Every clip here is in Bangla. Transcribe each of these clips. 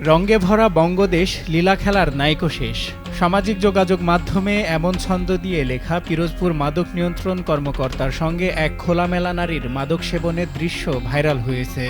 রঙে ভরা বঙ্গদেশ লীলা খেলার নায়িকা শেষ। সামাজিক যোগাযোগ মাধ্যমে এমন ছন্দ দিয়ে লেখা পিরোজপুর মাদক নিয়ন্ত্রণ কর্মকর্তার সঙ্গে এক খোলামেলা নারীর মাদক সেবনের দৃশ্য ভাইরাল হয়েছে।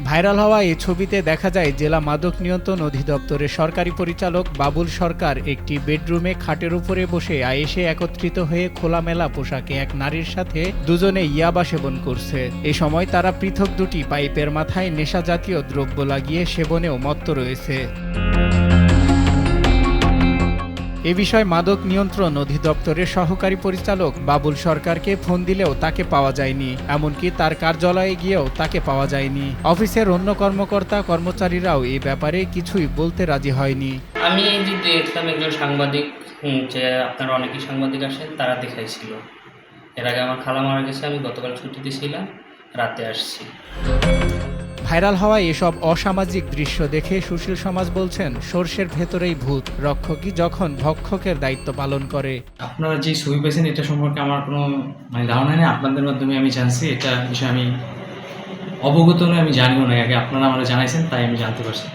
ভাইরাল হওয়া এই ছবিতে দেখা যায় জেলা মাদক নিয়ন্ত্রণ অধিদপ্তরের সরকারি পরিচালক বাবুল সরকার একটি বেডরুমে খাটের উপরে বসে আয়েশে একত্রিত হয়ে খোলামেলা পোশাকে এক নারীর সাথে দুজনে ইয়াবা সেবন করছে। এ সময় তারা পৃথক দুটি পাইপের মাথায় নেশা জাতীয় দ্রব্য লাগিয়ে সেবনেও মত্ত রয়েছে। এ বিষয়ে মাদক নিয়ন্ত্রণ অধিদপ্তরের সহকারী পরিচালক বাবুল সরকারকে ফোন দিলেও তাকে পাওয়া যায়নি, এমনকি তার কার্যালয়ে গিয়েও তাকে পাওয়া যায়নি। অফিসের অন্য কর্মকর্তা কর্মচারীরাও এই ব্যাপারে কিছুই বলতে রাজি হয়নি। আমি এই যে দেখলাম একজন সাংবাদিক, যে আপনারা অনেকেই সাংবাদিক আসেন, তারা দেখাইছিল। এর আগে আমার খালা মারা গেছে, আমি গতকাল ছুটিতে ছিলাম, রাতে আসছি। ভাইরাল হওয়া এসব অসামাজিক দৃশ্য দেখে সুশীল সমাজ বলছেন, সর্ষের ভেতরেই ভূত, রক্ষকই যখন ভক্ষকের দায়িত্ব পালন করে। আপনারা যে ছবি পেয়েছেন এটা সম্পর্কে আমার কোনো ধারণা নেই। আপনাদের মাধ্যমে আমি জানছি, এটা বিষয়ে আমি অবগত নই, আমি জানিও না। আগে আপনারা আমাকে জানাইছেন, তাই আমি জানতে পারছি।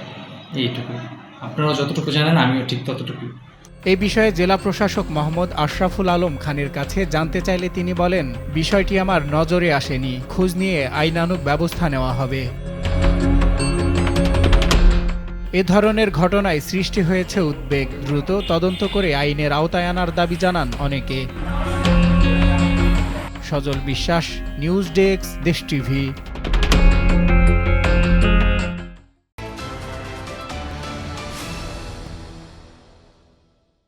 এইটুকু, আপনারা যতটুকু জানেন আমিও ঠিক ততটুকু। এই বিষয়ে জেলা প্রশাসক মোহাম্মদ আশরাফুল আলম খানের কাছে জানতে চাইলে তিনি বলেন, বিষয়টি আমার নজরে আসেনি, খোঁজ নিয়ে আইনানুগ ব্যবস্থা নেওয়া হবে। এ ধরনের ঘটনায় সৃষ্টি হয়েছে উদ্বেগ। দ্রুত তদন্ত করে আইনের আওতায় আনার দাবি জানান অনেকে। সজল বিশ্বাস, নিউজ ডেস্ক, দেশ টিভি।